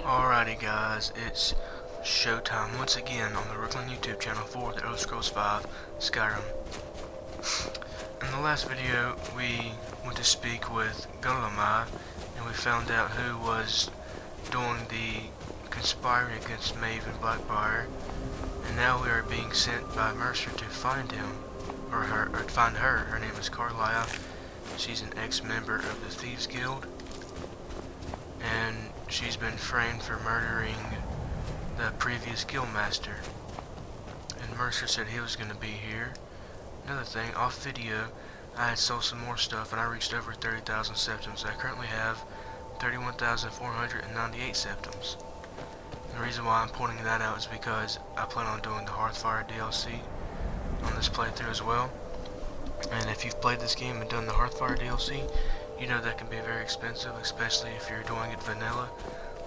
Alrighty guys, it's showtime once again on the Righlon YouTube channel for the Elder Scrolls V Skyrim. In the last video we went to speak with Gallus and we found out who was doing the conspiring against Maven Black-Bliar, and now we are being sent by Mercer to find him, or find her. Her name is Karliah. She's an ex-member of the Thieves Guild, and she's been framed for murdering the previous Guildmaster. And Mercer said he was going to be here. Another thing, off video, I had sold some more stuff and I reached over 30,000 septims. I currently have 31,498 septims. The reason why I'm pointing that out is because I plan on doing the Hearthfire DLC on this playthrough as well. And if you've played this game and done the Hearthfire DLC, you know that can be very expensive, especially if you're doing it vanilla,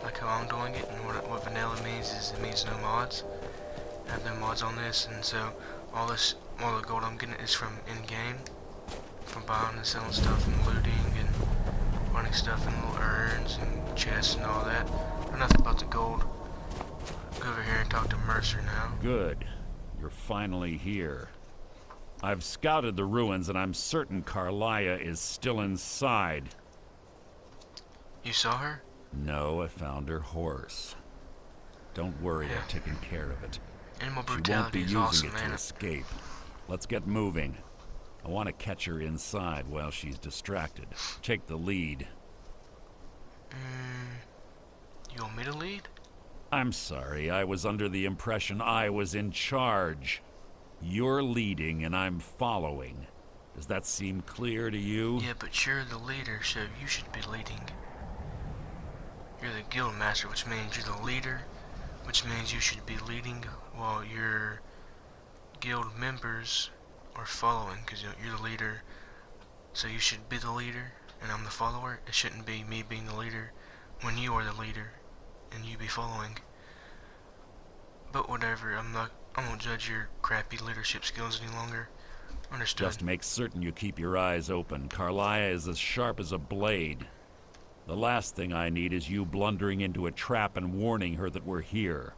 like how I'm doing it. And what vanilla means is it means no mods. I have no mods on this, and so all the gold I'm getting is from in-game, from buying and selling stuff and looting and running stuff in little urns and chests and all that. I know nothing about the gold. Go over here and talk to Mercer now. Good. You're finally here. I've scouted the ruins and I'm certain Karliah is still inside. You saw her? No, I found her horse. Don't worry, I've taken care of it. Animal She won't brutality be is using awesome, it man. to escape. Let's get moving. I want to catch her inside while she's distracted. Take the lead. You want me to lead? I'm sorry, I was under the impression I was in charge. You're leading and I'm following. Does that seem clear to you? Yeah, but you're the leader, so you should be leading. You're the Guildmaster, which means you're the leader, which means you should be leading while your guild members are following, because you're the leader, so you should be the leader, and I'm the follower. It shouldn't be me being the leader when you are the leader, and you be following. But whatever, I won't judge your crappy leadership skills any longer. Understood. Just make certain you keep your eyes open. Karliah is as sharp as a blade. The last thing I need is you blundering into a trap and warning her that we're here.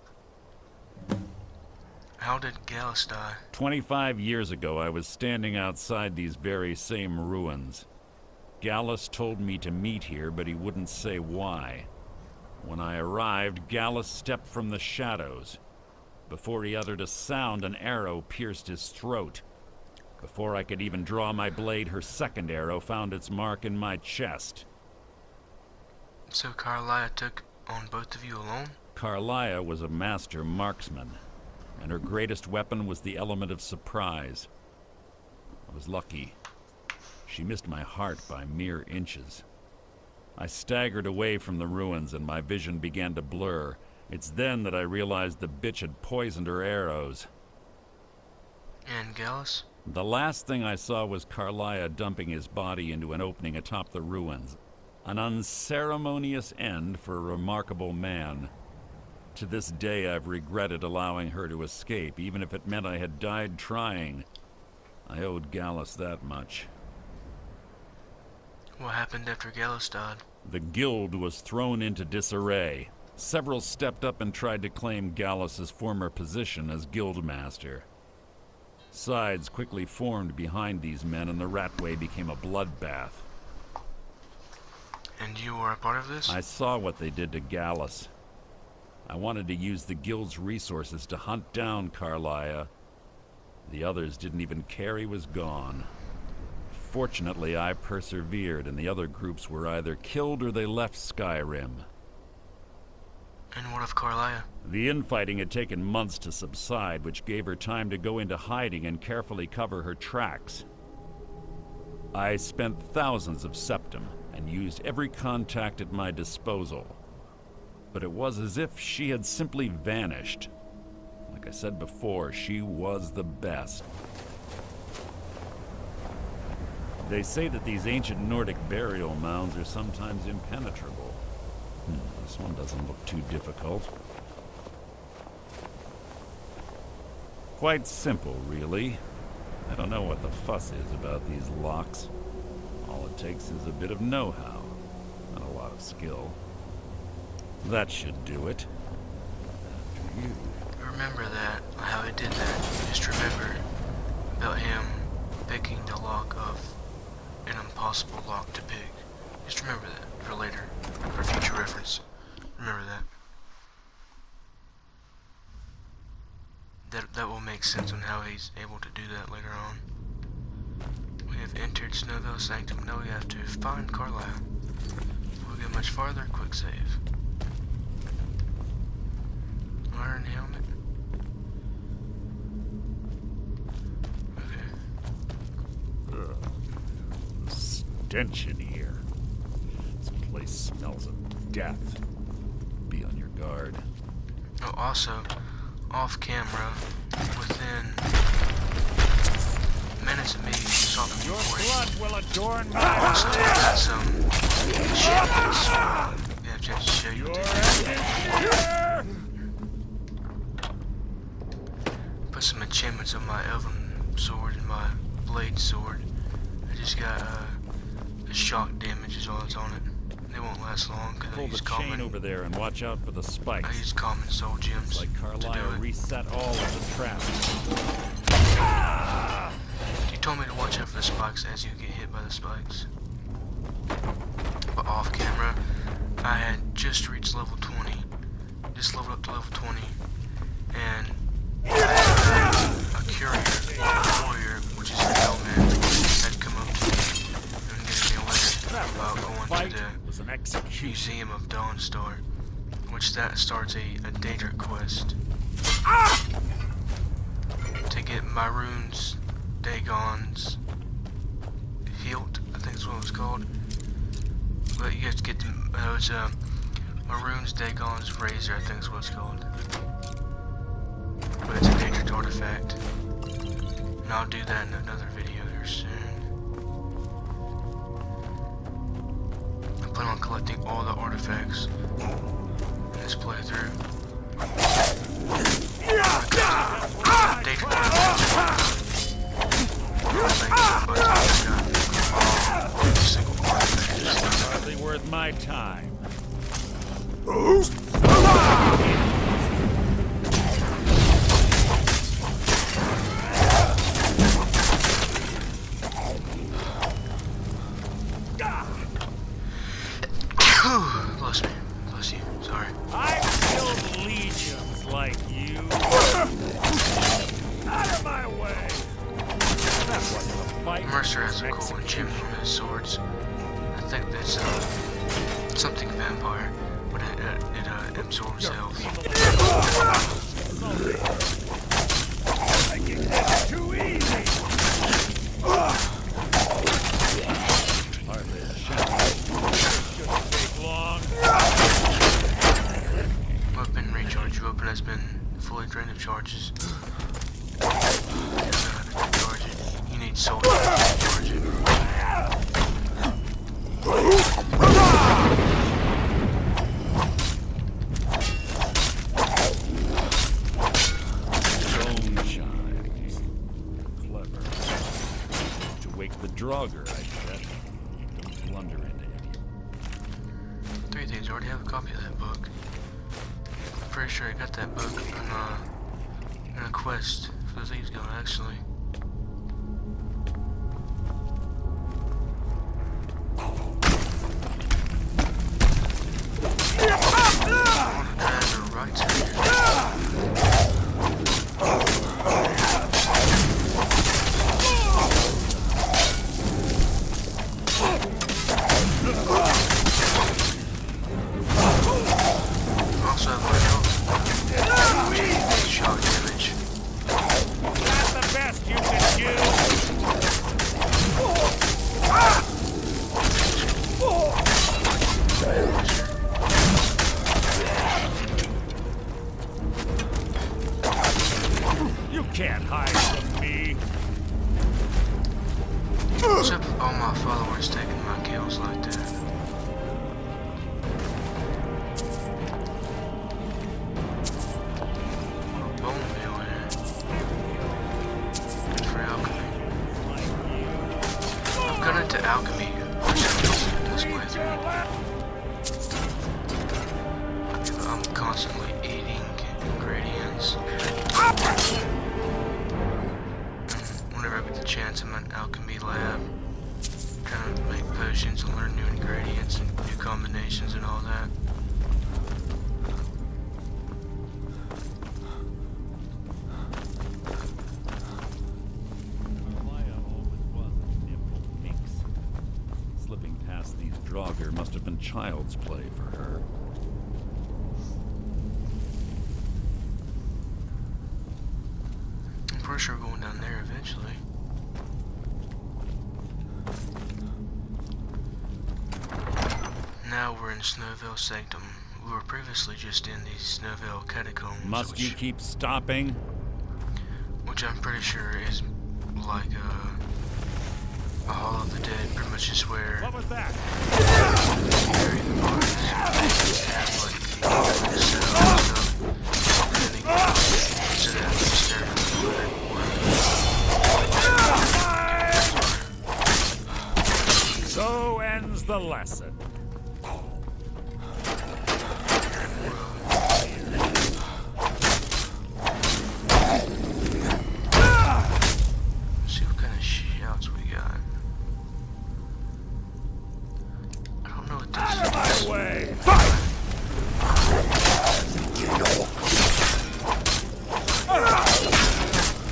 How did Gallus die? 25 years ago, I was standing outside these very same ruins. Gallus told me to meet here, but he wouldn't say why. When I arrived, Gallus stepped from the shadows. Before he uttered a sound, an arrow pierced his throat. Before I could even draw my blade, her second arrow found its mark in my chest. So Karliah took on both of you alone? Karliah was a master marksman, and her greatest weapon was the element of surprise. I was lucky. She missed my heart by mere inches. I staggered away from the ruins and my vision began to blur. It's then that I realized the bitch had poisoned her arrows. And Gallus? The last thing I saw was Karliah dumping his body into an opening atop the ruins. An unceremonious end for a remarkable man. To this day I've regretted allowing her to escape, even if it meant I had died trying. I owed Gallus that much. What happened after Gallus died? The guild was thrown into disarray. Several stepped up and tried to claim Gallus's former position as Guildmaster. Sides quickly formed behind these men and the Ratway became a bloodbath. And you were a part of this? I saw what they did to Gallus. I wanted to use the guild's resources to hunt down Karliah. The others didn't even care he was gone. Fortunately, I persevered, and the other groups were either killed or they left Skyrim. And what of Karliah? The infighting had taken months to subside, which gave her time to go into hiding and carefully cover her tracks. I spent thousands of septim and used every contact at my disposal. But it was as if she had simply vanished. Like I said before, she was the best. They say that these ancient Nordic burial mounds are sometimes impenetrable. This one doesn't look too difficult. Quite simple, really. I don't know what the fuss is about these locks. All it takes is a bit of know-how, and a lot of skill. That should do it. After you. Remember that, how he did that. Just remember about him picking the lock of an impossible lock to pick. Just remember that for later, for future reference. Remember that. That will make sense on how he's able to do that later on. We have entered Snowville Sanctum. Now we have to find Karliah. We'll get much farther. Quick save. Iron helmet. Okay. The stench in here. This place smells of death. Be on your guard. Oh, also, off camera, within minutes of me talking Your before blood will adorn my also got some enchantments. We have a chance to show you what they do. Put some enchantments on my elven sword and my blade sword. I just got the shock damage is all that's on it. They won't last long because I Pull use the chain common. over there and watch out for the spikes. I use common soul gems Like to do Karliah it. reset all of the traps. You told me to watch out for the spikes as you get hit by the spikes. But off camera, I had just reached level 20. Just leveled up to level 20. And a courier, a warrior, which is an Hellman, had come up to me and given me a list about going to Was an the execution. Museum of Dawnstar, which that starts a Daedric quest. To get my runes, Dagon's Hilt, I think is what it was called. But you have to get those Maroon's Dagon's Razor, I think is what it's called. But it's a Daedric artifact. And I'll do that in another video here soon. I plan on collecting all the artifacts in this playthrough. Daedric artifacts. Single artifact. Hardly worth my time. Bless me. Bless you. Sorry. I've killed legions like you. Out of my way. That wasn't a fight. Mercer has a cool enchantment on his swords. I think that's something vampire, but it absorbs health. I can get too easy. Hardly a chance. Shouldn't take long. Weapon recharge. Your weapon has been fully drained of charges. Charge it. You need soul to recharge it. Bone chimes. Clever. To wake the Draugr, I bet. Don't blunder into any. Three Thieves already have a copy of that book. I'm pretty sure I got that book in a quest for the Thieves Guild, actually. Also have my health, which is shock damage. Not the best constantly eating ingredients. Whenever I get the chance, I'm in an alchemy lab, trying to make potions and learn new ingredients and new combinations and all that. Karliah always was a nimble minx. Slipping past these Draugr must have been child's play for her. I'm pretty sure we're going down there eventually. Now we're in Snowvale Sanctum. We were previously just in the Snowvale Catacombs. Must you keep stopping? Which I'm pretty sure is like a Hall of the Dead, pretty much just where What was that? bury the bodies. Have like the cells and stuff. And then they go so that they start So ends the lesson. see what kind of shouts we got. I don't know what this Out of is. my way!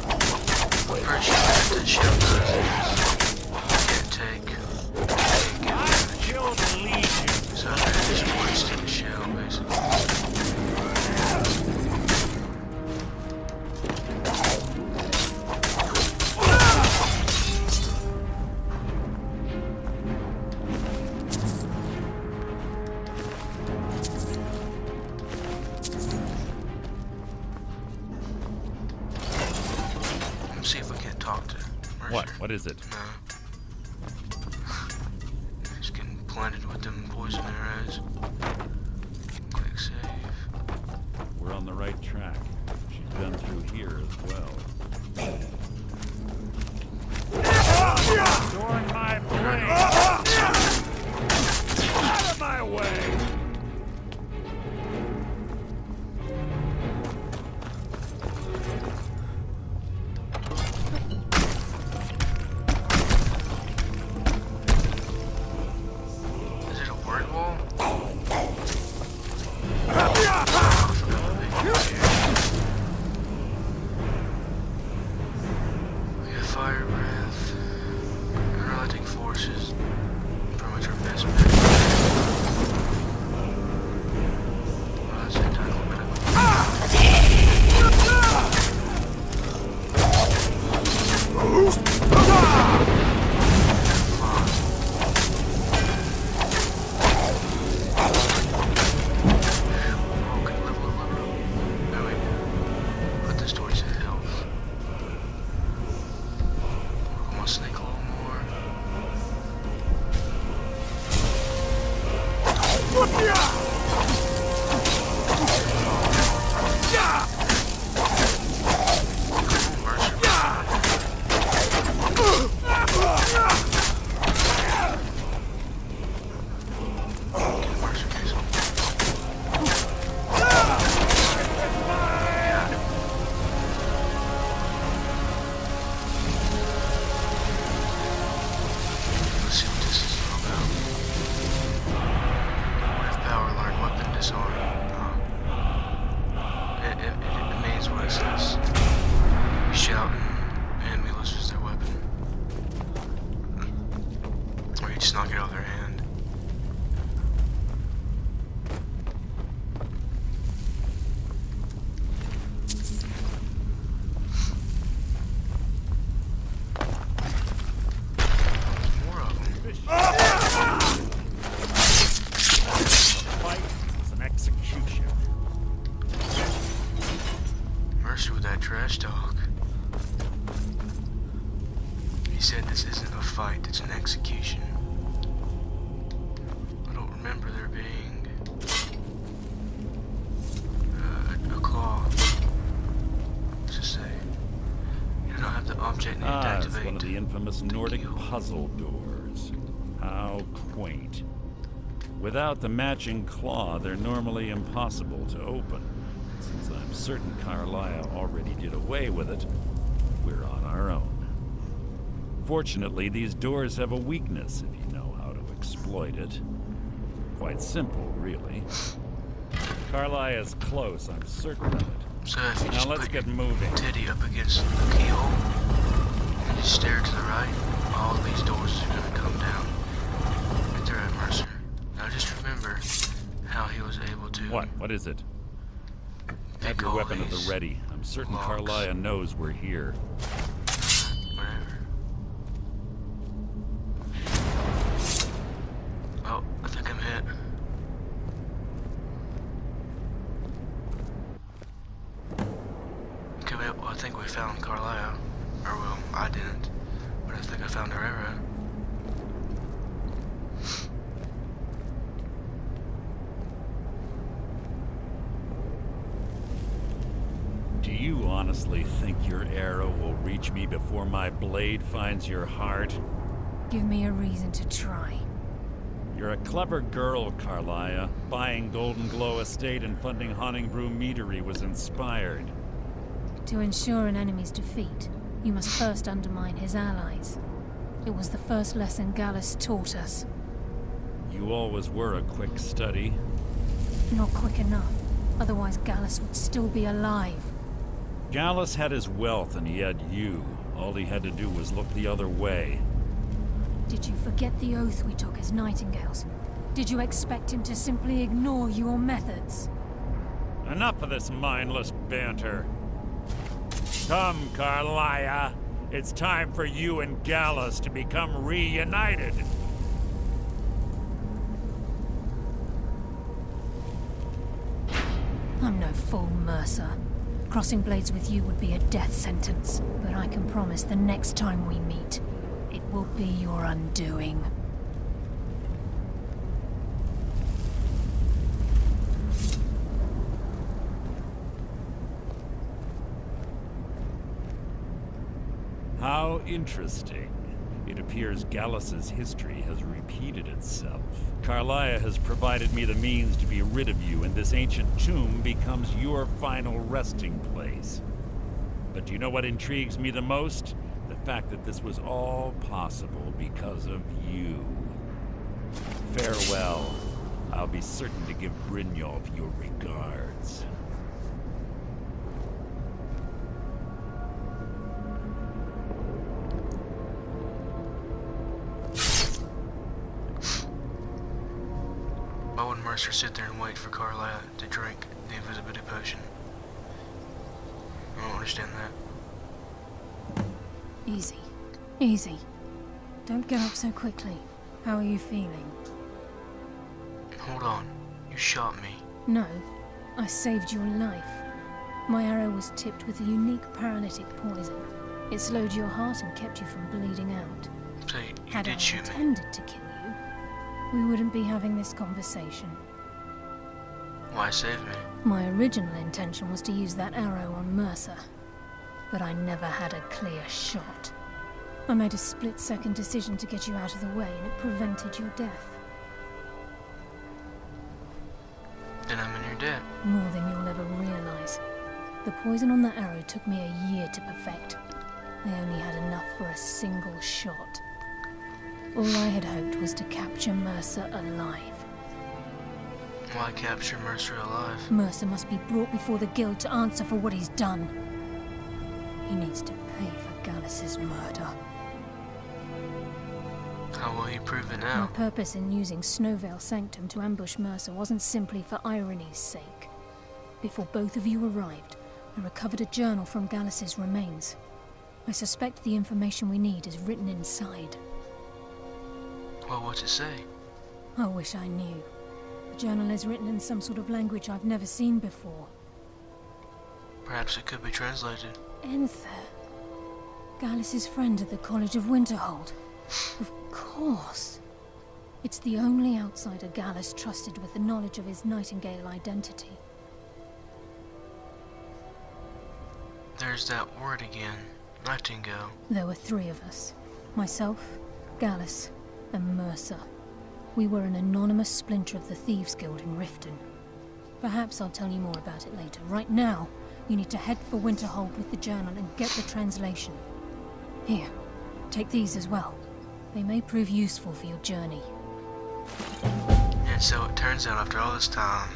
I'm pretty sure what that shout does is can't take damage. Killed a legion. So it just points to the shell, basically. Let's see if we can't talk to Mercer. What? What is it? No. He's getting planted with them poison arrows. Click save. We're on the right track. She's been through here as well. Adorn my blade! Out of my way! Is it a word wall? We got fire breath, neurotic forces, pretty much our best bet. That's it, time to put this towards health. I'm gonna snake a little more. Mercer case. Got it. Let's see what this is all about. What if power learned weapon disarm? It means what it says. You shout and enemy loses their weapon. Or you just knock it out of their hand. More of them. Fight is an execution. Mercer with that trash talk. He said this isn't a fight, it's an execution. I don't remember there being a claw. What's it say? You do not have the object need to Ah, it's activate. one of the infamous Nordic guild. puzzle doors. How quaint. Without the matching claw, they're normally impossible to open. Since I'm certain Karliah already did away with it, we're on our own. Fortunately, these doors have a weakness if you know how to exploit it. Quite simple, really. Karliah's close, I'm certain of it. So if you Now just let's put get your moving. titty up against the keyhole and just stare to the right, all of these doors are going to come down. Right there at Mercer. Now just remember how he was able to... What? What is it? Have pick your all weapon at these the ready. I'm certain locks. Karliah knows we're here. Whatever. Oh, I think I'm hit. Okay, well, I think we found Karliah. Or, well, I didn't. But I think I found her arrow. Do you honestly think your arrow will reach me before my blade finds your heart? Give me a reason to try. You're a clever girl, Karliah. Buying Golden Glow Estate and funding Haunting Brew Meadery was inspired. To ensure an enemy's defeat, you must first undermine his allies. It was the first lesson Gallus taught us. You always were a quick study. Not quick enough, otherwise Gallus would still be alive. Gallus had his wealth and he had you. All he had to do was look the other way. Did you forget the oath we took as Nightingales? Did you expect him to simply ignore your methods? Enough of this mindless banter. Come, Karliah. It's time for you and Gallus to become reunited. I'm no fool, Mercer. Crossing blades with you would be a death sentence, but I can promise the next time we meet, it will be your undoing. How interesting. It appears Gallus's history has repeated itself. Karliah has provided me the means to be rid of you, and this ancient tomb becomes your final resting place. But do you know what intrigues me the most? The fact that this was all possible because of you. Farewell. I'll be certain to give Brynjolf your regards. Why would Mercer sit there and wait for Karliah to drink the invisibility potion? I don't understand that. Easy. Easy. Don't get up so quickly. How are you feeling? Hold on. You shot me. No. I saved your life. My arrow was tipped with a unique paralytic poison. It slowed your heart and kept you from bleeding out. So you Had I did shoot me. intended to kill you, we wouldn't be having this conversation. Why save me? My original intention was to use that arrow on Mercer, but I never had a clear shot. I made a split-second decision to get you out of the way, and it prevented your death. Then I'm in your debt. More than you'll ever realize. The poison on that arrow took me a year to perfect. I only had enough for a single shot. All I had hoped was to capture Mercer alive. Why capture Mercer alive? Mercer must be brought before the Guild to answer for what he's done. He needs to pay for Gallus's murder. How will he prove it My now? purpose in using Snowvale Sanctum to ambush Mercer wasn't simply for irony's sake. Before both of you arrived, I recovered a journal from Gallus's remains. I suspect the information we need is written inside. Well, what's it say? I wish I knew. The journal is written in some sort of language I've never seen before. Perhaps it could be translated. Enther. Gallus's friend at the College of Winterhold. Of course. It's the only outsider Gallus trusted with the knowledge of his Nightingale identity. There's that word again. Nightingale. There were three of us. Myself, Gallus, and Mercer. We were an anonymous splinter of the Thieves Guild in Riften. Perhaps I'll tell you more about it later. Right now, you need to head for Winterhold with the journal and get the translation. Here, take these as well. They may prove useful for your journey. And so it turns out after all this time,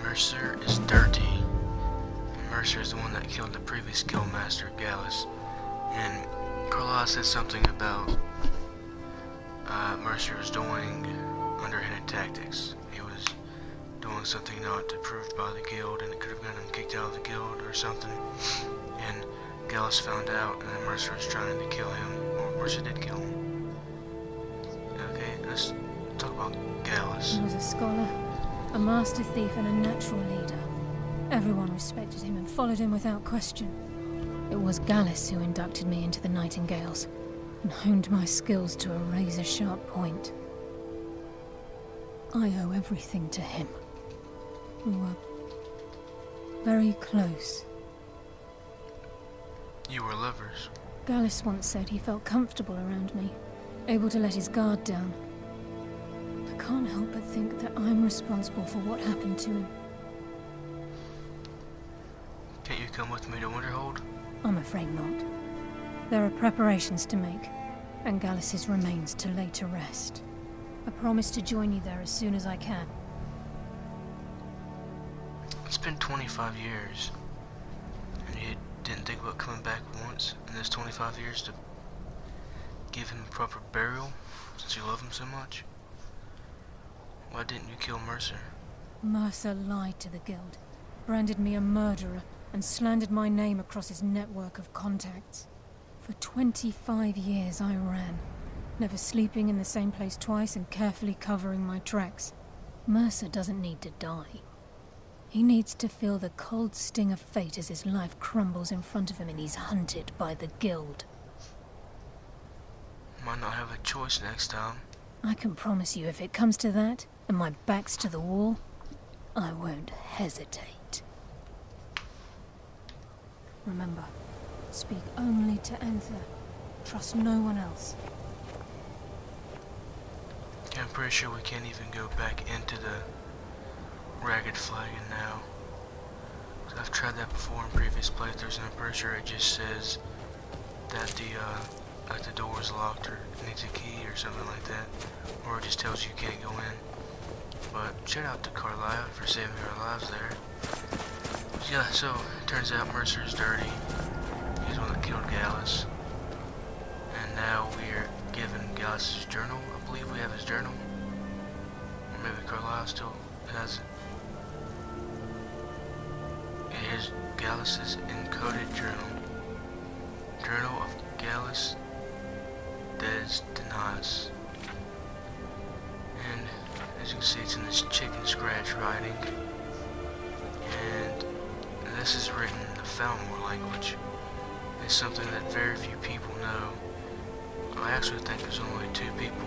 Mercer is dirty. And Mercer is the one that killed the previous Guildmaster, Gallus. And Karliah said something about Mercer was doing underhanded tactics. He was doing something not approved by the guild, and it could have gotten him kicked out of the guild or something. And Gallus found out, and then Mercer was trying to kill him, or Mercer did kill him. Okay, let's talk about Gallus. He was a scholar, a master thief, and a natural leader. Everyone respected him and followed him without question. It was Gallus who inducted me into the Nightingales and honed my skills to a razor-sharp point. I owe everything to him. We were very close. You were lovers. Gallus once said he felt comfortable around me, able to let his guard down. I can't help but think that I'm responsible for what happened to him. Can't you come with me to Winterhold? I'm afraid not. There are preparations to make, and Gallus's remains to lay to rest. I promise to join you there as soon as I can. It's been 25 years, and you didn't think about coming back once in those 25 years to give him proper burial, since you love him so much? Why didn't you kill Mercer? Mercer lied to the guild, branded me a murderer, and slandered my name across his network of contacts. For 25 years I ran, never sleeping in the same place twice and carefully covering my tracks. Mercer doesn't need to die. He needs to feel the cold sting of fate as his life crumbles in front of him and he's hunted by the guild. Might not have a choice next time. I can promise you if it comes to that, and my back's to the wall, I won't hesitate. Remember, speak only to Anther. Trust no one else. Yeah, I'm pretty sure we can't even go back into the Ragged Flagon now. So I've tried that before in previous playthroughs, and I'm pretty sure it just says that the door is locked or needs a key or something like that, or it just tells you can't go in. But shout out to Karliah for saving our lives there. Yeah, so it turns out Mercer's dirty. He's the one that killed Gallus. And now we're given Gallus' journal. I believe we have his journal. Or maybe Karliah still has it. Here's Gallus' encoded journal. Journal of Gallus Des Denies. And as you can see, it's in this chicken scratch writing. And this is written in the Falmor language. It's something that very few people know. I actually think there's only 2 people.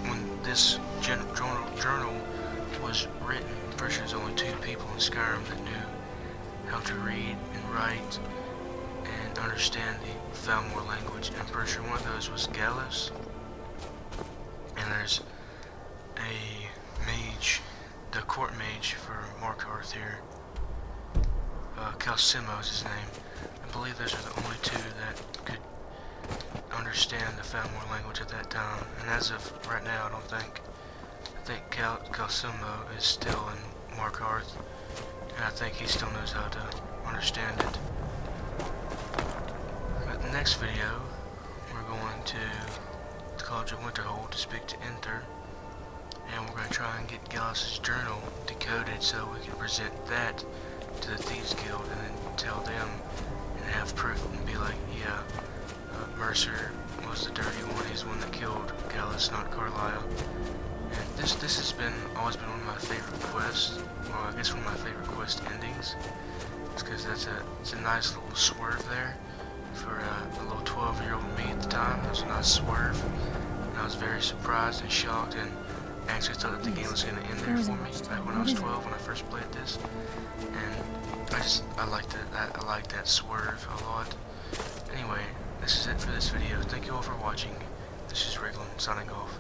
When this journal was written, I'm pretty sure there's only 2 people in Skyrim that knew how to read and write and understand the Falmor language. I'm pretty sure one of those was Gallus. And there's a mage, the court mage for Markarth here. Calcimo is his name. I believe those are the only 2 that could understand the Falmor language at that time. And as of right now, I think Calcimo is still in Markarth, and I think he still knows how to understand it. But in the next video, we're going to the College of Winterhold to speak to Enther, and we're going to try and get Gallus' journal decoded so we can present that to the Thieves Guild and then tell them and have proof and be like, yeah, Mercer was the dirty one. He's the one that killed Gallus, not Karliah. And this has always been one of my favorite quests. Well, I guess one of my favorite quest endings. It's because it's a nice little swerve there for a little 12-year-old me at the time. It was a nice swerve, and I was very surprised and shocked, and actually thought that the game was going to end there for me back when I was 12 when I first played this. And I liked that swerve a lot. Anyway, this is it for this video. Thank you all for watching. This is Righlon signing off.